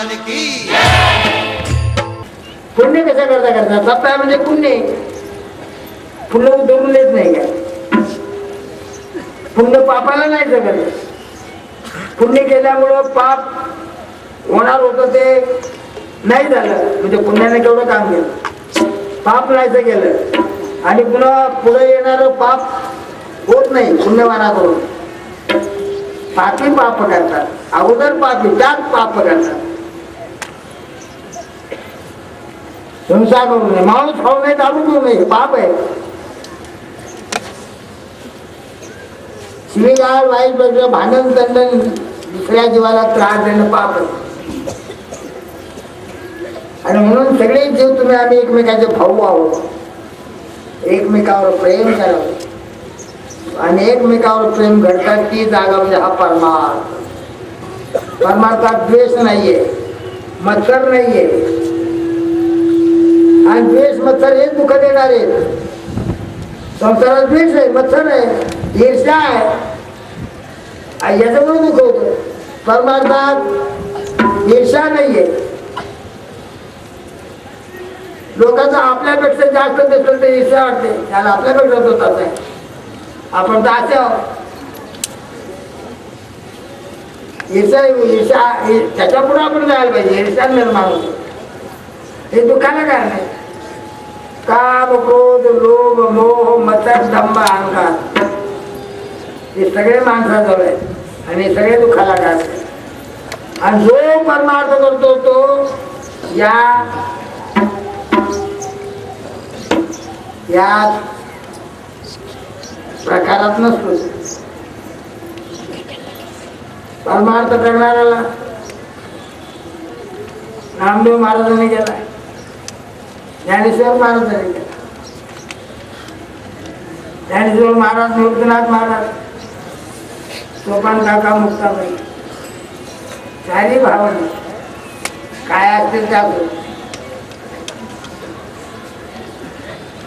भगवान की। पुण्य कशा करता करता सप्ताह म्हणजे पुण्य फुलं उधळून येत नाही का पुण्य पापाला नाही जगत पुण्य केल्यामुळं पाप होणार होतं ते नाही झालं म्हणजे पुण्याने केवढं काम केलं पाप नाहीचं केलं आणि पुन्हा पुढे येणार पाप होत नाही पुण्यवानाकडून पापी पाप करतात अगोदर पापी त्यात पाप करतात हिंसा करू नये माणूस खाऊ नये दारू पिऊ नये पाप आहे शिवीगाळ वाईट बघणं भांडण तंडण दुसऱ्या जीवाला त्रास देणं पाप आहे आणि म्हणून सगळे जीव तुम्ही आम्ही एकमेकांचे भाऊ आहोत एकमेकावर प्रेम करावं आणि एकमेकावर प्रेम घडतात ती जागा म्हणजे हा परमार्थ परमार्थात द्वेष नाहीये मत्सर नाहीये आणि द्वेष मत्सर हे दुःख देणारे संसारात द्वेष आहे मत्सर आहे ईर्ष्या आहे याच्यामुळे दुःख होतं परमार्थात ईर्ष्या नाहीये लोकांचं आपल्यापेक्षा जास्त दिसलं तर ईर्ष्या वाटते त्याला आपल्यापेक्षा होतात आहे आपण तर असे आहोत ईर्ष्या त्याच्या पुढे आपण जायला पाहिजे ईर्ष्या निर्माण होतो हे दुःखाला कारण आहे काम क्रोध लोभ मोह मत्सर दंभ अहंकार हे सगळे माणसाजवळ आहेत आणि हे सगळे दुःखाला कारण आहे आणि जो परमार्थ करतो तो या प्रकारात नसतो परमार्थ करणाऱ्याला रामदेव महाराजांनी केला ज्ञानेश्वर महाराजांनी केला ज्ञानेश्वर महाराज निवृत्तीनाथ महाराज सोपान काका मुक्ताबाई चारी भावना काय असतील त्या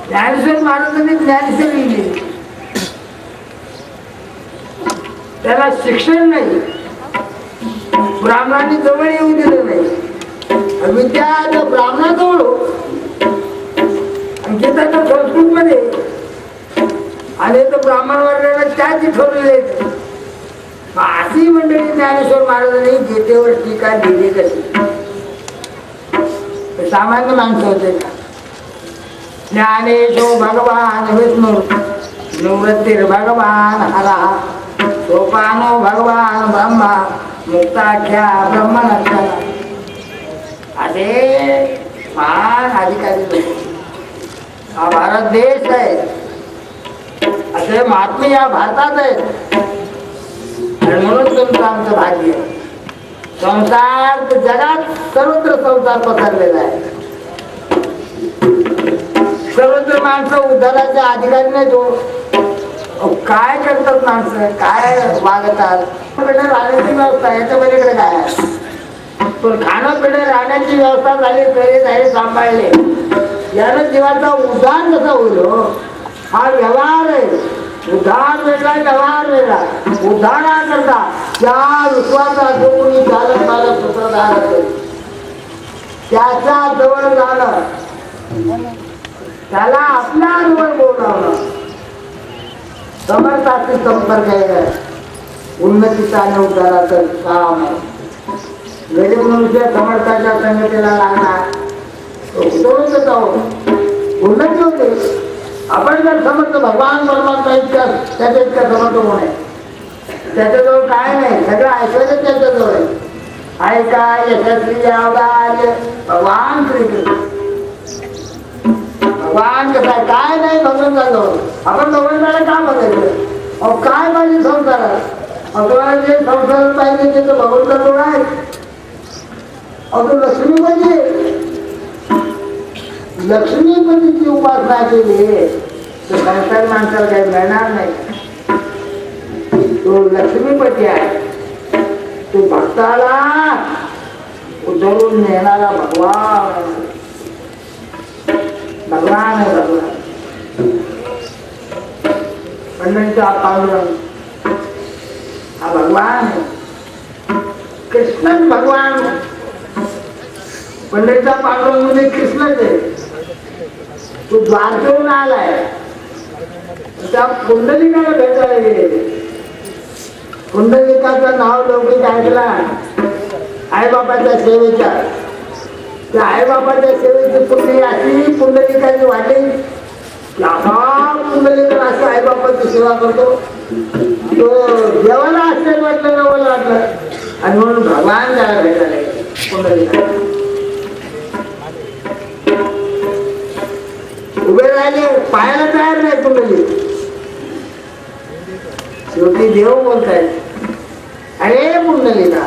ज्ञानेश्वर महाराजांनी ज्ञानेश्वर लिहिली त्याला शिक्षण नाही ब्राह्मणांनी जवळ येऊ दिलं नाही विद्या ब्राह्मणाजवळ गीता तर संस्कृत मध्ये आणि तर ब्राह्मण वर्गाला त्याच ठरवले अशी मंडळी ज्ञानेश्वर महाराजांनी गीतेवर टीका लिहिली कशी सामान्य माणसं होते का ज्ञानेश्वर भगवान विष्णू निवृत्तीर भगवान हरा सोपानो भगवान ब्रह्मा मुक्ताख्या ब्रह्मनक्षरा असे महान अधिकारी लोक हा भारत देश आहे असे महात्मे या भारतात आहेत आणि म्हणून तुमचं आमचं भाग्य संसार जगात सर्वत्र संसार पसरलेला आहे सर्वत्र माणसं उद्धाराच्या अधिकारी नाही तो काय करतात माणसं काय वागतात राहण्याची व्यवस्था याच्या पलीकडे काय आहे पण खाणं पिणं राहण्याची व्यवस्था झाली तरी झाले सांभाळले यानं जीवाचा उद्धार कसा होईल हा व्यवहार आहे उद्धार वेगळा व्यवहार वेगळा उद्धारा करता त्या विश्वाचा जो कोणी चालक मालक सूत्रधार असेल त्याच्या जवळ जाणं त्याला आपल्या अनुभव बोलावणं समर्थाची संपर्क आहे उन्नतीचा आणि उद्धाराचं काम आहे गरीब मनुष्य समर्थाच्या संगतीला लागणार उन्नती होते आपण जर समर्थ भगवान परमात्मा इतक्या त्याच्या इतक्या समर्थ होणे त्याच्याजवळ काय नाही सगळं ऐश्वर्य त्याच्याजवळ आहे काय यशस्वी अवतार भगवान श्रीकृष्ण भगवान कसं आहे काय नाही भगवंताजवळ आपण भगवंताला का बघायचं अहो काय पाहिजे संसारात तुम्हाला जे संसारात पाहिजे ते तर भगवंताजवळ आहे अहो तो लक्ष्मी पाहिजे लक्ष्मीपतीची उपासना केली तर संसार माणसाला काही मिळणार नाही तो लक्ष्मीपती आहे तो भक्ताला उधळून नेणारा भगवान भगवान आहे भगवान पंढरीचा पांडुरंग हा भगवान आहे कृष्णच भगवान पंढरीचा पांडुरंग म्हणजे कृष्णच आहे. तो द्वारकेहून आलाय, त्या पुंडलिकाला भेटायला गेले. पुंडलिकाचं नाव लौकिक ऐकला आईबापाच्या सेवेच्या. त्या आईबापाच्या सेवेची पुण्य अशी पुंडलिकाची वाटली की आता पुंडलिका असं आईबापाची सेवा करतो. तो देवाला आश्चर्य वाटलं, नवल वाटलं, आणि म्हणून भगवान त्याला भेटायला गेले. पुंडलिका उभे राहिले, पाहायला तयार नाही पुंडलिक. शेवटी देव बोलताय, अरे पुंडलिका,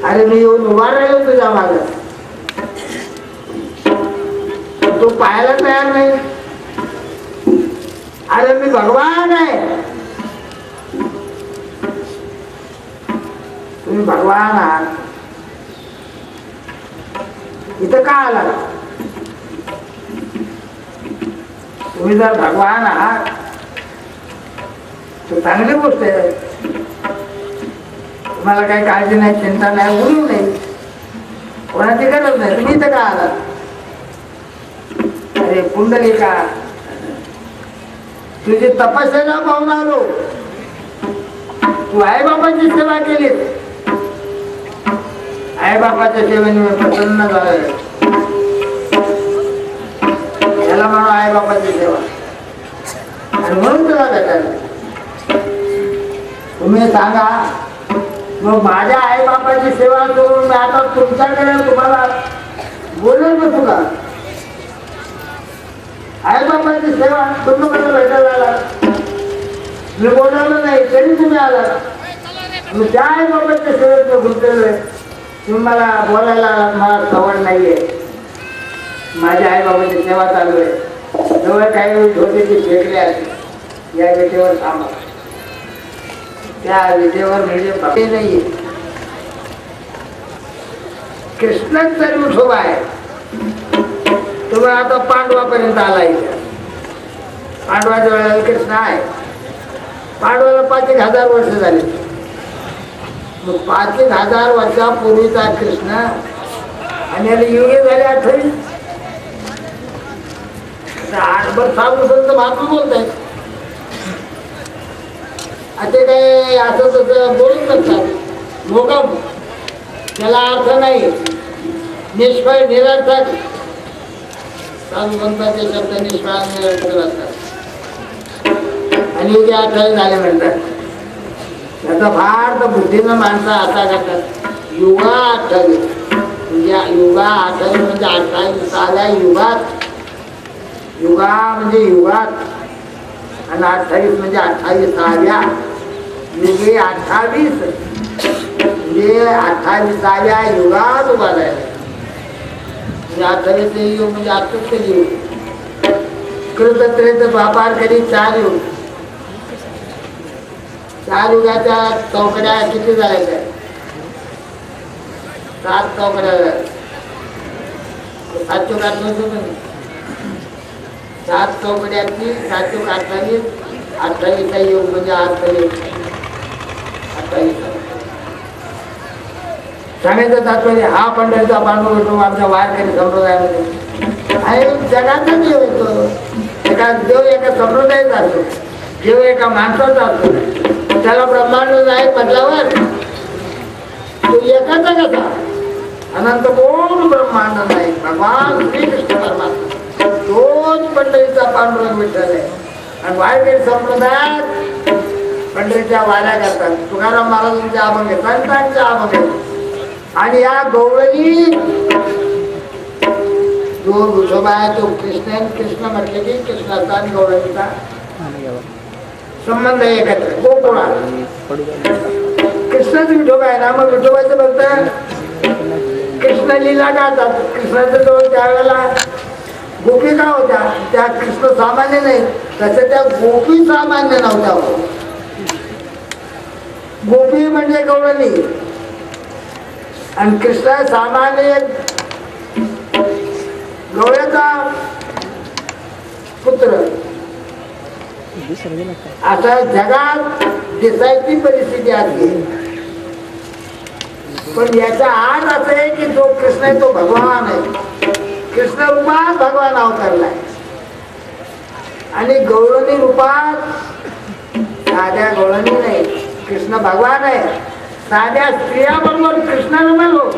अरे मी येऊन उभा राहिलो तुझ्या मागे. तो पाहायला तयार नाही. अरे मी भगवान आहे. तुम्ही भगवान आहात, इथं का आला? तुम्ही जर भगवान आहात तर चांगली गोष्ट आहे. तुम्हाला काही काळजी नाही, चिंता नाही, उडू नाही, कोणाची गरज नाही. तुम्ही इथं का आलात? अरे पुंडलिका, तुझी तपस्या पाहून आलो. तू आईबापाची सेवा केली, आईबापाच्या सेवेने प्रसन्न झालं. याला म्हणून आईबापाची सेवा, आणि म्हणून तुला भेटायला. तुम्ही सांगा, मग माझ्या आईबापाची सेवा करून मी आता तुमच्याकडे तुम्हाला बोलून बसू का? आईबापाची सेवा तुम्ही मला भेटायला आला, मी बोलवलं नाही तरी तुम्ही आला. मी त्या आईबापाच्या सेवेत गुंतलेलो आहे, तुम्ही मला बोलायला मला सवड नाहीये. माझ्या आईबाबाची सेवा चालू आहे. जवळ काही झोपेची फेकले असते, या विटेवर थांबा. त्या विटेवर म्हणजे नाहीये, कृष्णच तरी उठोबा आहे. तुम्ही आता पांडवापर्यंत आला. इथे पांडवाच्या वेळेला कृष्ण आहे. पांडवाला 5,000 वर्ष झाली. मग 5,000 वर्षापूर्वीचा कृष्ण आणि याला युगे झाले 28. आठभर साधू संत महात्मा बोलतायत. ते काय असं तसं बोलून करतात, मोकम, त्याला अर्थ नाही, निष्फळ निरर्थक. साधू संतांचे शब्द निष्फळ निरर्थक असतात. आणि युगे 28 झाले म्हणतात. त्याचा फार तर बुद्धीनं माणसं आता करतात. युगा 28 म्हणजे युगा 28 म्हणजे 28व्या युगात. युगा म्हणजे युगात, आणि 28 म्हणजे 28व्या युगे. 28 म्हणजे 28व्या युगात उभा राहिला. म्हणजे 28 युग म्हणजे आत्ताच युग. कृतत्रेत व्यापार कधी 4 युग. 4 युगाच्या चौकड्या किती झाल्या? 7 चौकड्या झाल्या. 7 युगात 7 चौकड्याची 7 युग 28. 28चा युग म्हणजे 28. सांगायचं तात्पर्य हा पंढरीचा पांडुरंग विठू आमच्या वारकरी संप्रदायामध्ये आणि जगाचा देव येतो. देव एका संप्रदायात असतो, देव एका माणसाचा असतो. त्याला ब्रह्मांड नाही म्हटल्यावर तो एकाचा कसा? अनंत कोण ब्रह्मांड नाही. भगवान श्रीकृष्ण परमात्मा तोच पंढरीचा पांडुरंग विठ्ठल आहे. आणि वारकरी संप्रदायात पंढरीच्या वाऱ्या करतात. तुकाराम महाराजांचे अभंग आहे, संतांचे अभंग आहे. आणि या गवळणी जो विठोबा आहे तो कृष्ण. कृष्ण म्हटले की कृष्णाचा आणि गवळणीचा संबंध एकत्र. गोकुळा कृष्णच विठोबा आहे ना. मग विठोबाचं भक्त कृष्ण लीला गातात. कृष्णाच्या जवळ त्यावेळेला गोपिका होत्या. त्या कृष्ण सामान्य नाही, तसं त्या गोपी सामान्य नव्हत्या. गोपी म्हणजे गवळणी आणि कृष्ण सामान्य गवळ्याचा पुत्र. आता जगात दिसायची परिस्थिती आली. पण याचा आज असं आहे की जो कृष्ण आहे तो भगवान आहे. कृष्ण रूपात भगवान अवतरलाय आणि गौरणी रूपात साध्या गौरणी नाही, कृष्ण भगवान आहे. साध्या स्त्रिया बरोबर कृष्ण रमलो.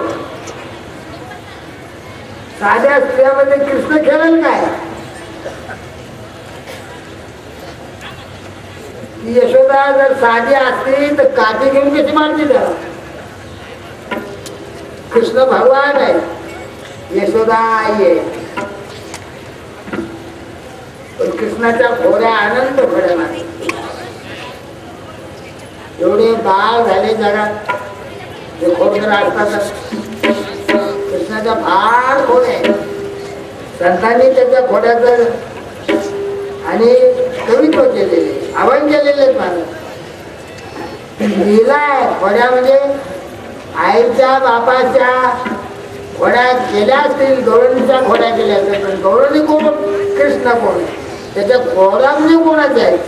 साध्या स्त्रियामध्ये कृष्ण खेळेल काय? यशोदा जर साधी असती तर काठी घेऊन कशी मारती त्याला? कृष्ण भगवान आहे, यशोदा आई आहे. पण कृष्णाच्या खोऱ्या आनंद खोड्या नाही. एवढे बाळ झाले जगात जे खोडकर असतात. कृष्णाच्या फार खोड्या संतांनी त्याच्या खोड्याचं आणि कवित्व केलेले, आव्हान केलेले लिहिलाय. खोड्या म्हणजे आईच्या बापाच्या खोड्या केल्या असतील, गौरवणीच्या खोड्या केल्या असतील. पण गौरवणी कोण? कृष्ण कोण? त्याच्या खोड्या म्हणजे कोणाच्या आहेत?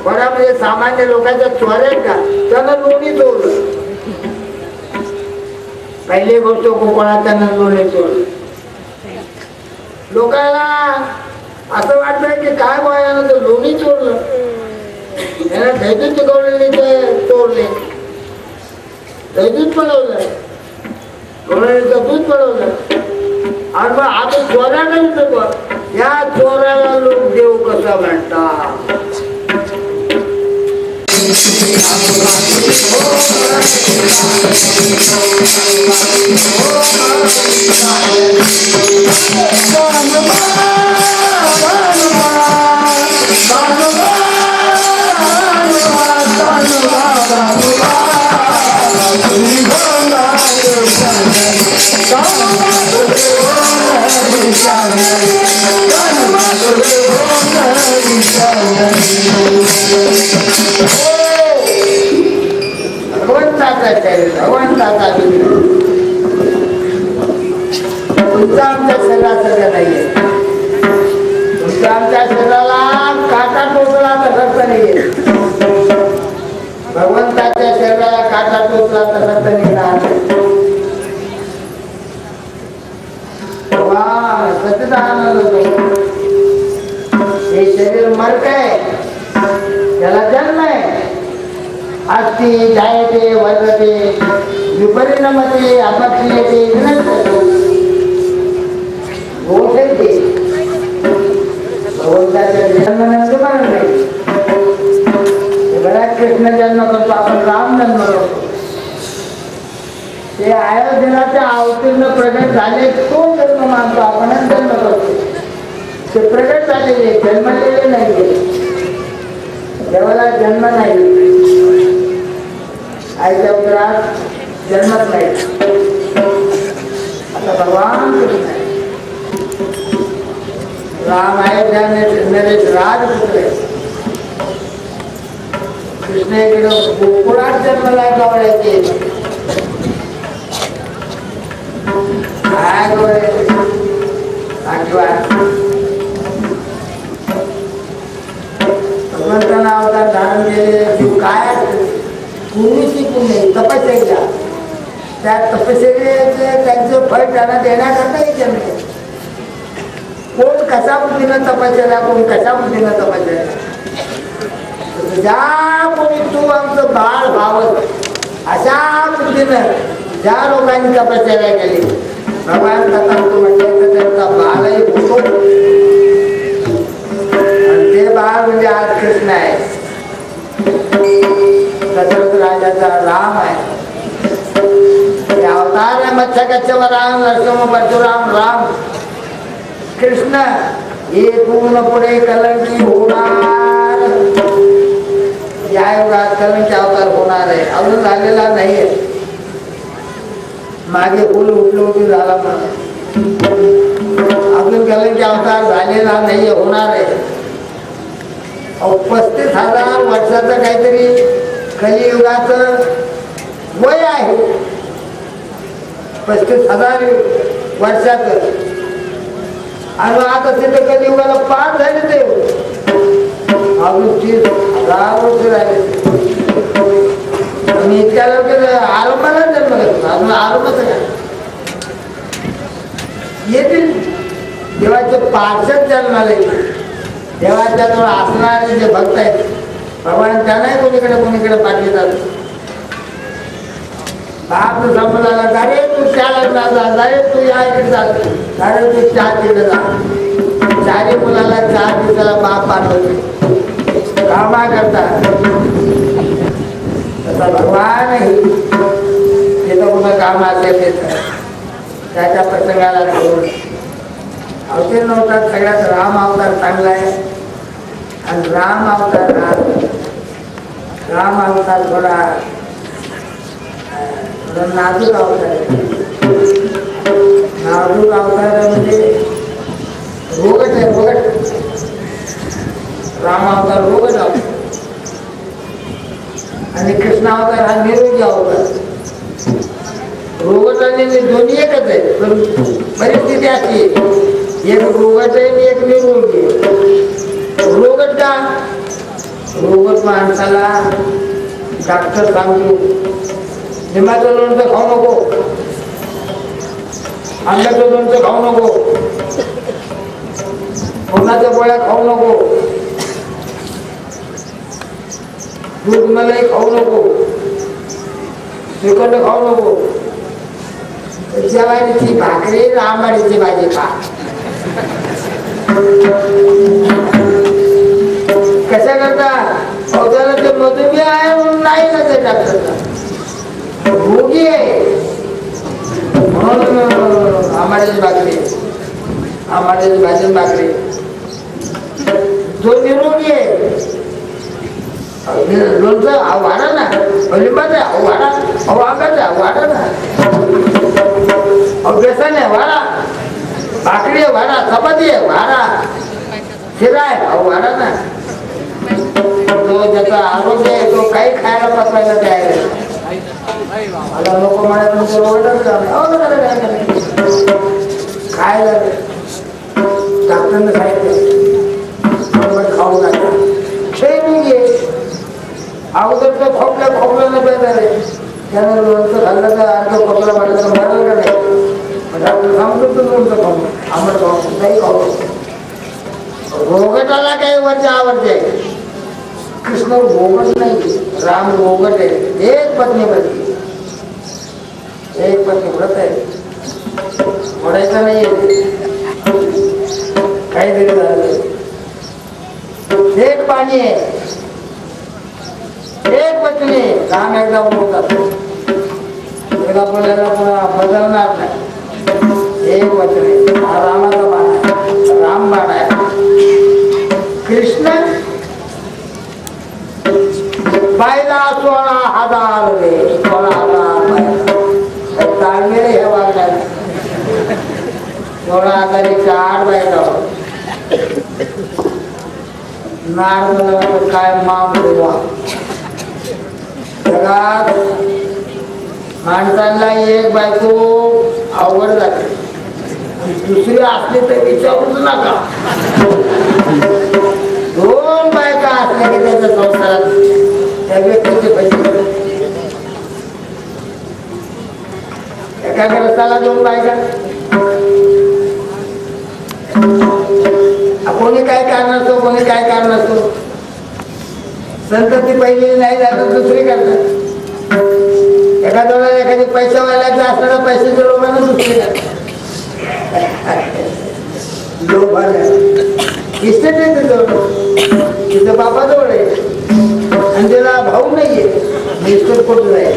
खोड्या म्हणजे सामान्य लोकांच्या चोऱ्या का? त्याला लोणी चोरलं. पहिली गोष्ट कोणाच्या लोणी चोरलं. लोकांना असं वाटतंय की काय बोलायला तर लोणी चोरलं. त्याला दैदूत गौरवणी चोरले, दैदूत पळवलं, गौरवणीचं दूध पळवलं. आणि मग आता चोऱ्या नाही, या चोराला लोक देव कसं म्हणतात? भगवंताचा तुमचा आमच्या शरीरासारखं नाहीये. तुमच्या आमच्या शरीराला काटा टोचला तर रक्त नाहीये. भगवंताच्या शरीराला काटा टोचला तर रक्त निघणार. सच्चिदानंद होतो. हे शरीर मर्क आहे, त्याला जन्म आहे. अस्ति जायते वर्धते विपरिणमते अपक्रियते विनश्यते. होते भगवंताच्या जन्मानंतर मरण नाही. बऱ्याच कृष्ण जन्म करतो आपण, राम जन्म करतो. ते अयोध्येच्या अवतीर्ण प्रगट झाले तो जन्म मानतो आपणच जन्म करतो. ते प्रगट झालेले, जन्मलेले नाही. देवाला जन्म नाही, आईच्या उदरात जन्मत नाही. आता भगवान कृष्ण आहे. राम अयोध्या नरेश राजपुत्र आहे. कृष्ण इकडे गोकुळात जन्मला गवळ्याचे काय गवळे भगवंतांना अवतार धारण केले. काय पुण्यची पुण्य तपश्चर्या, त्या तपश्चर्याचे त्यांचं फळ त्यांना देण्याकरता हे जन्म. कोण कशा बुद्धीनं तपश्चर्या, कोण कशा बुद्धीनं तपश्चर्या. ज्या कोणी तू आमचं बाळ व्हावं अशा बुद्धीनं ज्या लोकांनी तपश्चर्या केली, भगवान कथा म्हटलं त्यांचा बाळही होतो. आणि ते बाळ म्हणजे आज कृष्ण आहे, दशरथ राजाचा राम आहे. अवतार आहे मत्स्यकच्छपराम नरसिंह परशुराम राम कृष्ण. हे पूर्ण पुढे कलंकी होणार. या युगात कलंकी अवतार होणार आहे, अजून झालेला नाहीये. मागे फुल उठली झाला पण अजून कलंकी अवतार झालेला नाहीये, होणार आहे. 35,000 वर्षाचं काहीतरी कलियुगाचं वय आहे. 35,000 वर्षाचं. आणि आता तिथे कलियुगाला 5 झाले ते अजून 30,000 वर्ष राहिले. मी इतक्या लवकर आरोपाला जन्म घेतो, अजून आरोपाचं काय येतील. देवाचे पार्षद जन्माला येतील. देवाच्या जवळ असणारे जे भक्त आहेत भगवान त्यांनाही कोणीकडे पाठवितात. बाप संपदाला अरे तू त्या लग्नात जा, अरे तू या इकडे जा, अरे तू चहा तिकडे जा. चारी मुलाला 4 दिवसाला बाप पाठवते कामा करता. तसा भगवानही तिथं कुठं काम असेल त्याच्या प्रसंगाला घेऊन अवतीर्ण होतात. सगळ्यात राम अवतार चांगला आहे. आणि राम अवतार थोडा नाजूक अवतार आहे. नाजूक अवतार म्हणजे रोगट आहे, रोगट. राम अवतार रोगट अवतार आणि कृष्ण अवतार हा निरोगी अवतार. रोगट आणि दोन्ही एकच आहे, पण परिस्थिती अशी एक रोगट आहे आणि एक निरोगी आहे. रोगट का? रोगट माणसाला डॉक्टर सांगतो लिंबाचं लोणचं खाऊ नको, आंब्याचं लोणचं खाऊ नको, कोणाच्या गोळ्या खाऊ नको, दूध मलाई खाऊ नको, श्रीखंड खाऊ नको, ज्वारीची भाकरी आंबाडीची भाजी खा. कशा करता? अवताला ते मधुमेह आहे म्हणून नाही ना ते डॉक्टरचा, रोगी आहे म्हणून आंबाडीची भाकरी, आंबाडीची भाजी भाकरी. जो निरोगी आहे लोणचं वाढा ना, लिंबाचं वाढा, आंब्याचं वाढा ना, बेसन आहे वाढा, भाकरी आहे वाढा, चपाती आहे वाढा, शिरा आहे वाढा ना. तो ज्याचा आरोग्य आहे तो काही खायला पचवायला तयार आहे. मला लोक म्हणत काय झालं, डॉक्टरने सांगितलं खाऊ नका, खेळून घे. अगोदर तो खोकल्यानं बेजार आहे, त्यानं लोणचं खाल्लं तर अर्ध खोकला वाटलं तर मरलं का नाही. डॉक्टर सांगतो तू लोणचं खाऊ, आंबट खाऊ, काही खाऊ. रोगटाला काही वरचे आवडते. कृष्ण रोगट नाही, राम रोगट आहे. एक पत्नी व्रती, एक पत्नी व्रत आहे, मोडायचं नाही काहीतरी झालं. एक पाणी आहे, एक पत्नी. राम एकदा बोलतात, एकदा बोलायला पुन्हा बदलणार नाही. एक वचन हा रामाचा बाण आहे, राम बाण आहे. कृष्ण बायला 16,000 रे, 16,000 ताळमेळ हे वागणार. 16,000 8 बायका. नारद काय माम देवा. जगात माणसांना एक बायको अवघड जाते, दुसरी असली तर विचारूच नका. 2 बायका असल्या की त्याच्या संसारात त्या व्यक्तीचे पैसे. एका ग्रस्ताला 2 बायका. कोणी काय कारण असतो, कोणी काय कारण असतो. संतती पहिली नाही झालं दुसरी करतात. एखाद्याला एखादी पैशावाल्याचं असताना पैशाच्या लोकांना दुसरी करतात. इस्टेट आहे तिथं बापाजवळ आहे आणि त्याला भाऊ नाहीये, इस्टेट कुठं आहे.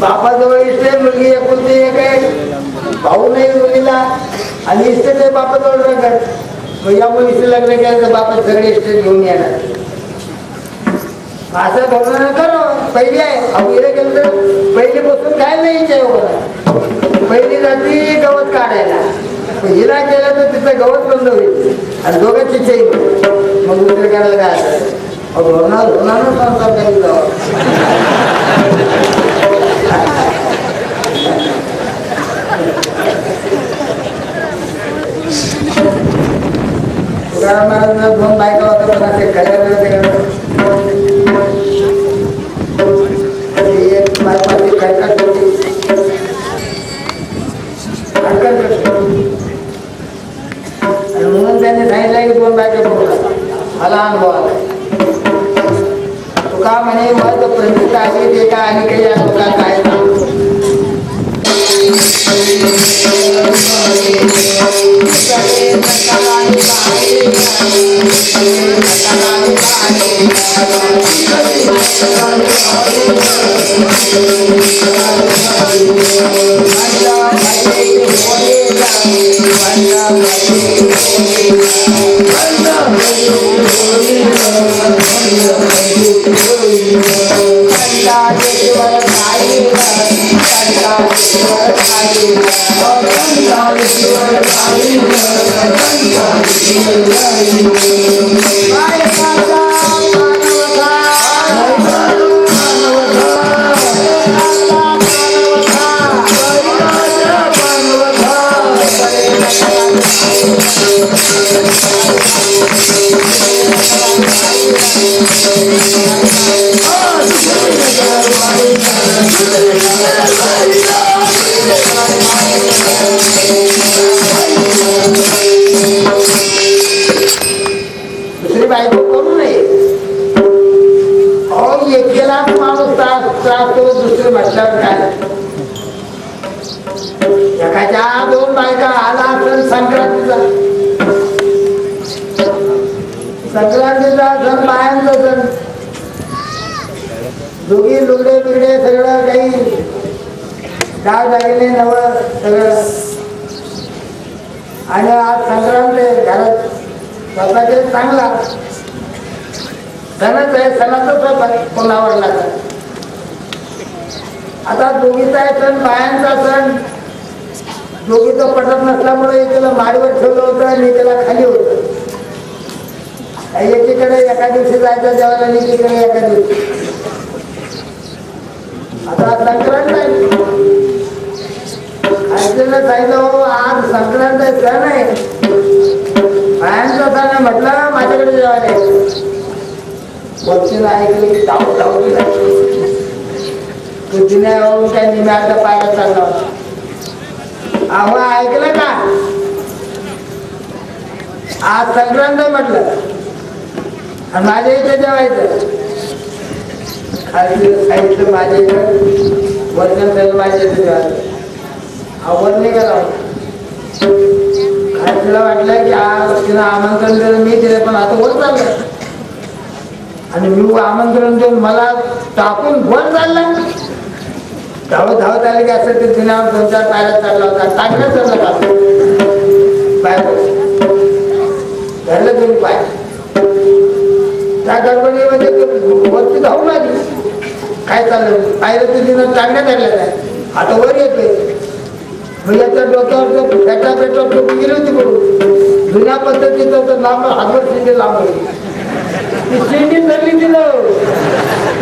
बापाजवळ इस्टेट, मुलगी एकुलती एक आहे, भाऊ नाही मुलीला आणि इस्टेट आहे बापाजवळ राहतात. मग या मुलीचं लग्न केलं तर बापा सगळे इस्टेट घेऊन येणार. असं बघणं करो. पहिली आहे अवघिरे गेलं तर पहिली बसून काय नाही पहिली जाती गवत काढायला. हिला केलं तर तिथं गवत बंद होईल आणि दोघांची चैन. मग दुसरं करायला काय असं होणार संसार काही जावं. तुकाराम महाराजांना 2 बायका होत्या, पण असे खऱ्या अनुभव आला. तुका म्हणे मत प्रतिष्ठाची ते का आणि काही तुका काय दुसरी बायको करू नये. अहो एकेला माणूस त्रास तो दुसरी म्हटल्यावर काय एखाद्या दोन बायका आला असेल संक्रांतीचा सण बायांचा सण दोघी लुगडे बिगडे सगळं काही डाळ दागिने नवं सगळं आणि आज संक्रांत घरात स्वतःचे चांगला सणच आहे. सणाचा स्वतः कोण आवडला तर आता दोघीचा आहे सण बायांचा सण दोघीचं पटत नसल्यामुळे एकीला माडीवर ठेवलं होतं आणि एकीला खाली होतं. एकीकडे एका दिवशी जायचं जेवायला आणि एकीकडे एका दिवशी. आता संक्रांत आहे ऐकलेलं सांगितलं हो आज संक्रांत सण आहे बायांचा सण आहे म्हटलं माझ्याकडे जेवायला वरतीला ऐकली धावत तुझीने होऊन काय निम्याच्या पायाला चालला होता. अहो ऐकलं का आज संक्रांत म्हटलं आणि माझ्या इथे जेवायचं खाली साहित्य माझ्या इथं वर्जन माझ्या इथे जेवायचं आवड नाही करा. तिला वाटलं की आज तिला आमंत्रण दिलं मी दिलं पण आता वर चाललं आणि मी आमंत्रण देऊन मला टाकून वर चालला धावत धावत आले की असं ते दिनावर 2-4 पायऱ्या चालला होता टाकलं चाललं का पाय धरलं दोन पाय त्या गडबडीमध्ये वरती धावून आली. काय चाललं पायऱ्या ते दिनं चांगल्या धरल्या नाही आता वर येतोय. मग याच्या डोक्यावर फेटा पेटा टोपी गेली होती बघून जुन्या पद्धतीचं तर लांब हातवर शिंदे लांब ती शिंदी धरली तिनं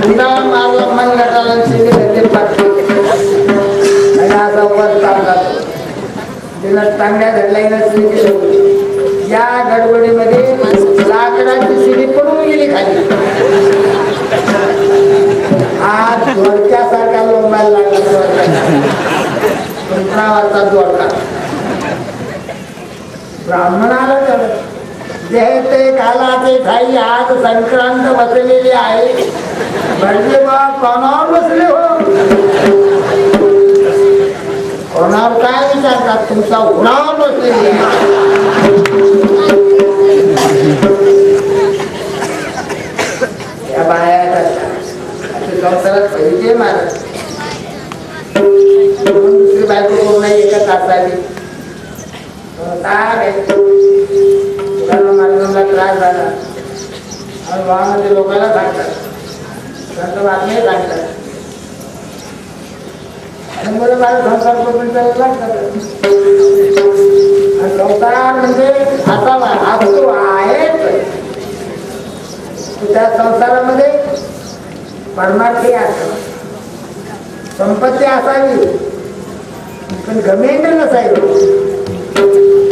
पुन्हा मारला मन गटाला शिंदे धरले पाठली आणि असा वर चालला तिनं चांगल्या धरल्या शिंदी धरली. या गडबडीमध्ये लाकडाची शिडी पडून गेली खाली. आज दोडक्यासारखा लोंबायला लागला दोडका ब्राह्मणाला देह ते कालाचे ठाई आज संक्रांत बसलेली आहे म्हणजे बा कोणावर बसले हो कोणावर काय विचारतात तुमचा उन्हावर बसलेली या बाया संसारात पाहिजे महाराज दुसरी बायको करू नाही एका तासाली मुलांना त्रास झाला आणि गावामध्ये लोकांना सांगतात संत बातमी सांगतात आणि मुलं माझा संसार करून लागतात. संसार म्हणजे असावा असतो आहेच त्या संसारामध्ये परमार्थी असतो संपत्ती असावी पण गमेंड नसावी.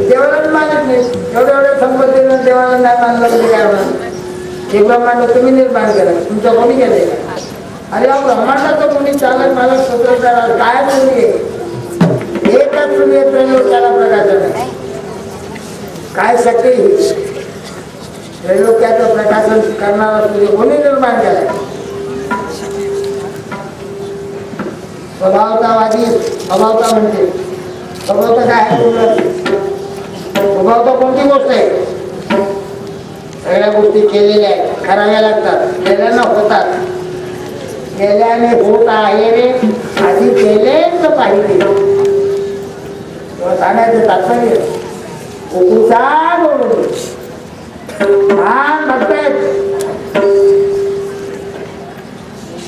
देवाला मानत नाही एवढ्या संपत्तीनं देवाला नाही मानलं म्हणजे काय होणार. हे ब्रह्मांड तुम्ही निर्माण केलं तुमच्या कोणी केलंय का अरे या ब्रह्मांडाचं कोणी चालक मला स्वतंत्र काय बोलली एकच तुम्ही त्रैलोक्याला प्रकाशन काय शक्य त्रैलोक्याचं प्रकाशन निराकरण करणारा तुझे कोणी निर्माण केलाय? स्वभावतावादी स्वभावता म्हणते. स्वभावता काय आहे? स्वभावता कोणती गोष्ट आहे? सगळ्या गोष्टी केलेल्या आहेत, कराव्या लागतात, केल्यानं होतात. केल्याने होत आहे रे, आधी केलेच पाहिजे. सांगायचं तात्पर्य छान भरतायत,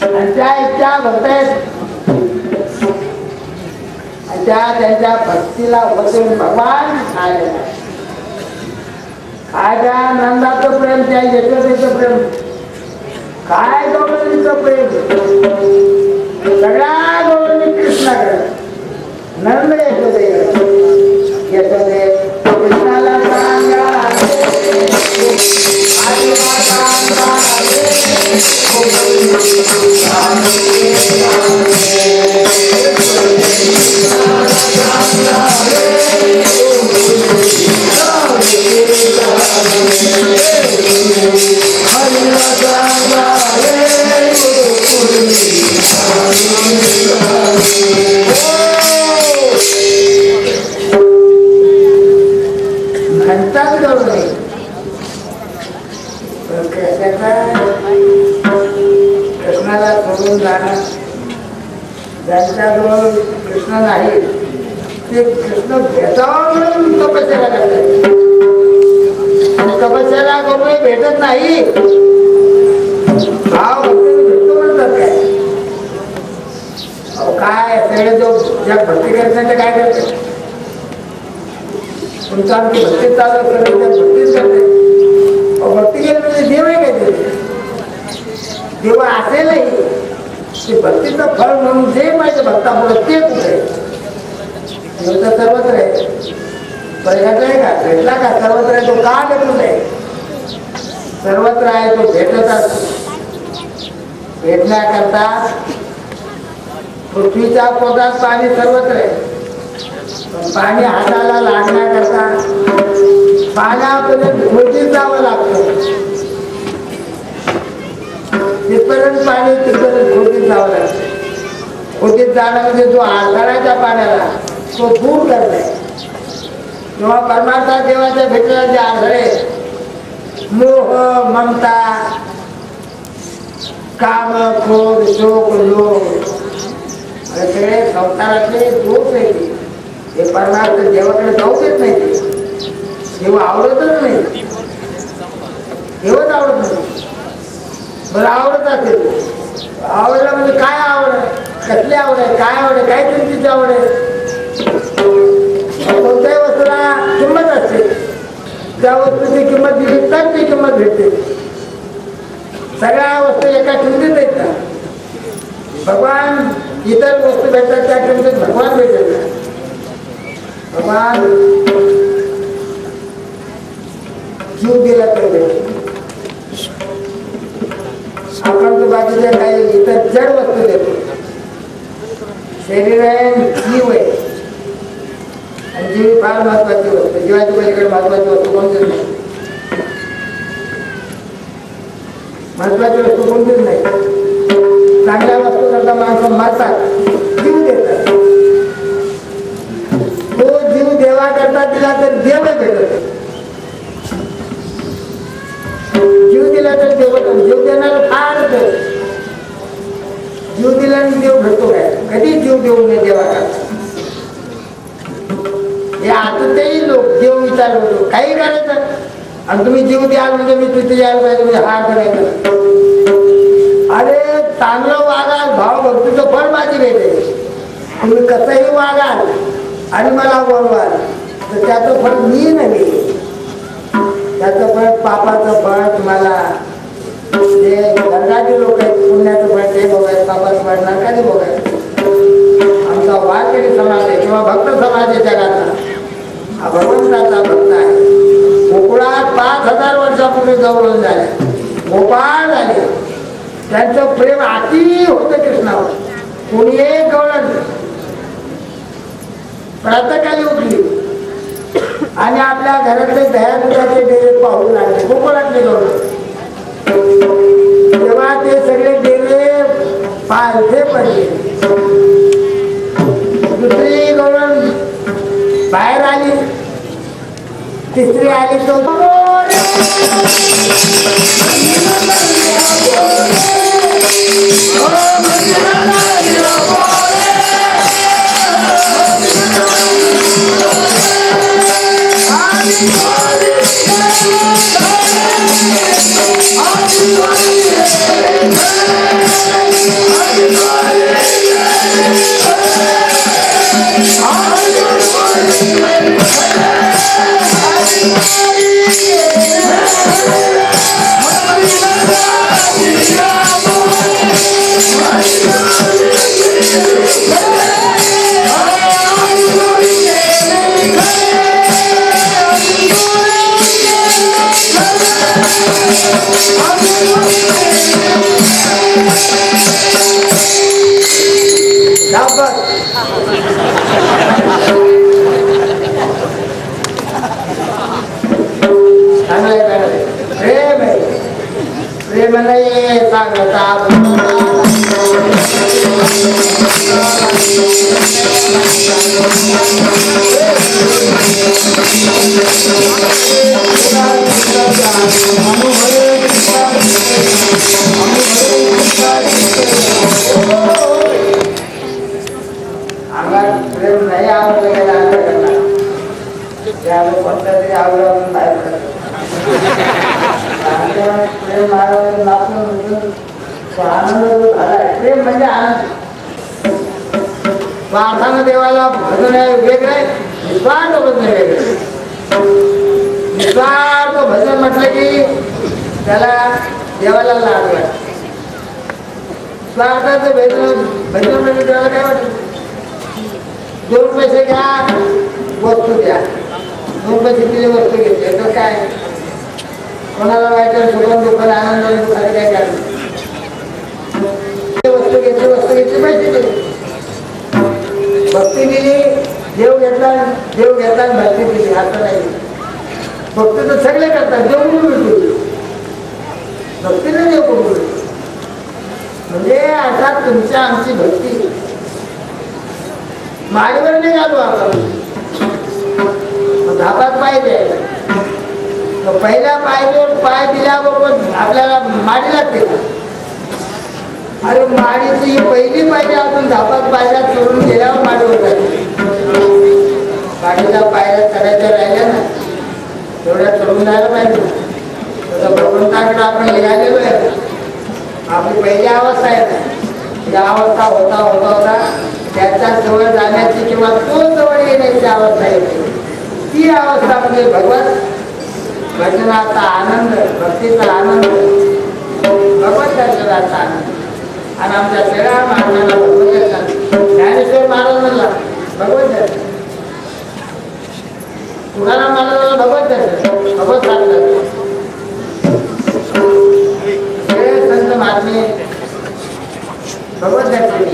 त्यांच्या इच्छा भरतायत. त्यांच्या भक्तीला बसून भगवान काय नंदाचं प्रेम, त्या यशोदेचं प्रेम, काय गौरवीचं प्रेम, सगळ्या गौरवी कृष्णाकडे. नंद यशोदे यशोदे कृष्णाला सांगा कृष्णाला सोडून जाणं, ज्यांच्याजवळ कृष्ण नाही ते कृष्ण भेटावं म्हणून तपस्या करतात. तपस्याला करून भेटत नाही, भाव भेटतो म्हणतात. काय सगळे जो ज्या भक्ती करण्याचं काय करते, तुमचा आमची भक्ती चालू करत भक्तीच करते. भक्ती केली म्हणजे देव आहे काय? देव असेलही ते भक्तीचं फळ म्हणून जे पाहिजे भक्तापुढे ते कुठे? देव तर सर्वत्र आहे, पैशाचं आहे का? भेटला का? सर्वत्र आहे तो का भेटून आहे? सर्वत्र आहे तो भेटत असतो. भेटण्याकरता पृथ्वीच्या पोटात पाणी सर्वत्र आहे, पण पाणी हाताला लागण्याकरता पाण्यापर्यंत खोटीत जावं लागतं. तिथपर्यंत पाणी तिथपर्यंत खोटीत जावं लागतं. खोटीत जाणं म्हणजे जो आळसाळ्याच्या पाण्याला तो दूर करणे. जेव्हा परमार्था देवाच्या भेटला जे आळसाळे मोह, ममता, काम, क्रोध, शोक, लोभ सगळे संसारातले दोष आहे. हे परमार्थ देवाकडे जाऊ देत नाही. देव आवडतच नाही, देवच आवडत नाही. बरं आवडत असेल, आवडलं म्हणजे काय आवड, कसली आवड आहे, काय आवड आहे, काय किमतीची आवड आहे? कोणत्याही वस्तूला किंमत असते, त्या वस्तूची किंमत दिली तर ती किंमत भेटते. सगळ्या वस्तू एका किमतीत आहेत का? भगवान इतर वस्तू भेटतात त्या किमतीत भगवान भेटतात. भगवान जीव दिला तर भेटतो. आपण तर बाजूच्या काही इतर जड वस्तू देतो. शरीर आहे, जीव आहे, आणि जीव फार महत्वाची वस्तू. जीवाच्या पलीकडे महत्वाची वस्तू कोणतीच नाही. महत्वाची वस्तू कोणतीच नाही. चांगल्या वस्तू करता माणसं मारतात, जीव देतात. तो जीव देवा करता दिला तर देव भेटत. जीव दिला तर जीव देणार फार. जीव दिल्याने देव भेटतो काय? कधी जीव देऊ नये देवा करता. हे आताही लोक देव विचार होतो काही करायचं, आणि तुम्ही जीव द्याल म्हणजे मी तिथे यायला पाहिजे म्हणजे हा करायचं. अरे चांगलं वागाल, भाव भक्तीचं फळ माझी भेटेल. तुम्ही कसंही वागाल आणि मला बोलवाल तर त्याचं फळ मी नव्हे, त्याचं फळ पापाचं फळ तुम्हाला. जे धर्माचे लोक आहेत पुण्याचं फळ ते बघायचं, पापाचं फळ नरकाने बघायचं. आमचा वारकरी समाज आहे किंवा भक्त समाज आहे जगाचा, हा भगवंताचा भक्त आहे. कोकणात 5000 वर्षापूर्वी जवळून झाले, गोपाळ झाले. त्यांचं प्रेम अति होतं कृष्णावर. कोणी एक गवळण प्रातःकाली उठली आणि आपल्या घरातले दह्या दुधाचे डेरे पाहू लागले. गोकुळातले गवळण तेव्हा ते सगळे गेले, पालथे पडले. दुसरी गवळण बाहेर आली, तिसरी आली तो प्रेम नाही सांगता प्रेम नाही आवडलं गेला कोणत्या तरी आवडून बाहेर प्रेम प्रेम म्हणजे आनंद. स्वार्थानं देवाला भजन वेगळे, निस्वार्थ भजन वेगळे. निस्वार्थ भजन म्हटलं की त्याला देवाला लाभ वाटत. स्वार्थाचं भजन म्हणजे देवाला काय वाटत? 2 पैसे घ्या, वस्तू द्या. 2 पैसे दिली, वस्तू घेतली तर काय? कोणाला वाईट सुगम दुःख आनंद काय काढलं? वस्तू घेतली पैसे दिले. भक्ती दिली, देव घेतला भक्ती दिली. असं नाही. भक्ती तर सगळे करतात, देव मिळतो. भक्तीने देव करू म्हणजे अर्थात तुमच्या आमची भक्ती माडीवर नाही घालू आपण. धापात पाय द्यायला, पहिल्या पाय दिल्याबरोबर आपल्याला माडी लागते. अरे माडीची पहिली पायऱ्या अजून धापात पायऱ्या चढून गेल्यावर माडीवर जाते. माडीला पायऱ्या चढायच्या राहिल्या ना, तेवढ्या चढून जायला पाहिजे. भगवंताकडे आपण निघालेलो आहे. आपली पहिली अवस्था आहे ना, ही अवस्था होता त्याच्या जवळ जाण्याची किंवा तो जवळ येण्याची अवस्था येते. ती अवस्था म्हणजे भगवत भजनाचा आनंद, भक्तीचा आनंद, भगवत दर्शनाचा आनंद. आणि आमच्या सगळ्या महाराजांना भगवत दर्शन, ज्ञानेश्वर महाराजांना भगवत दर्शन, तुकाराम महाराजांना भगवत दर्शन, भगवत साधन. सगळे संत महात्मे भगवत दर्शन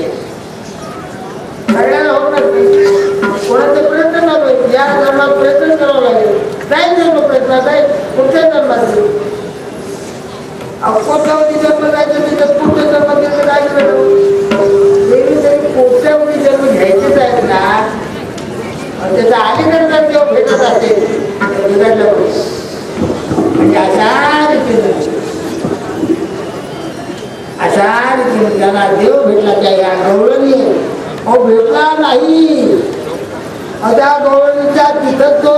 सगळ्याला होत नसते. कोणाचा प्रयत्न नव्हे, या धर्मात प्रयत्न करावा लागेल. जाईल जन्म प्रयत्न जाईल, पुढच्या जन्मात कोट्यावधी जन्म जायचं, तिथं पुढच्या जन्मात गेलं काय तरी कोट्यावधी जन्म घ्यायचेच आहेत ना. त्याचा अलीकडचा जेव्हा भेटत असेल बिघडलं म्हणजे अशा रीतीने त्यांना देव भेटला. त्या या गवळणी भेटला नाही. त्या गवळणीच्या तिथं तो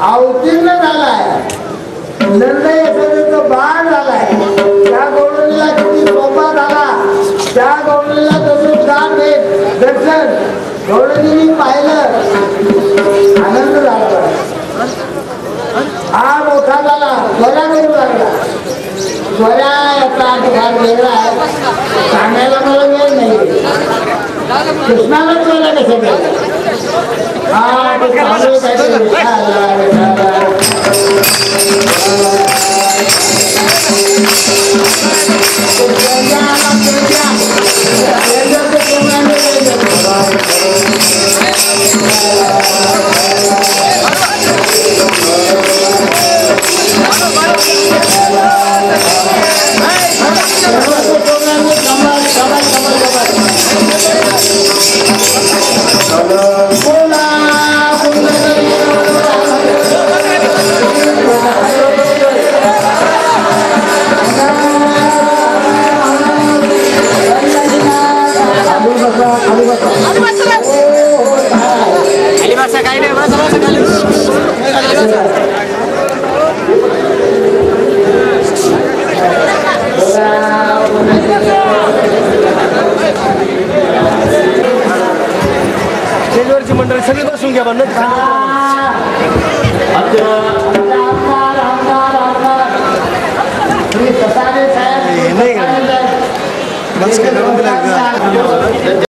अवतीर्ण झालाय. नंद यशोदेचा बाळ झालाय. त्या गवळणीला किती सोपा झाला. त्या गवळणीला तसं दान दर्शन गवळणीने पाहिलं, आनंद झाला. हा मोठा झाला, स्वरा करू लागला. स्वरा याचा भाग वेगळा आहे, सांगायला मला वेळ नाही. कृष्णाला स्वरा कसं केलं? हा ते चालू काहीतरी स्टेजवरची मंडळी सगळी बसून घ्या बा नाही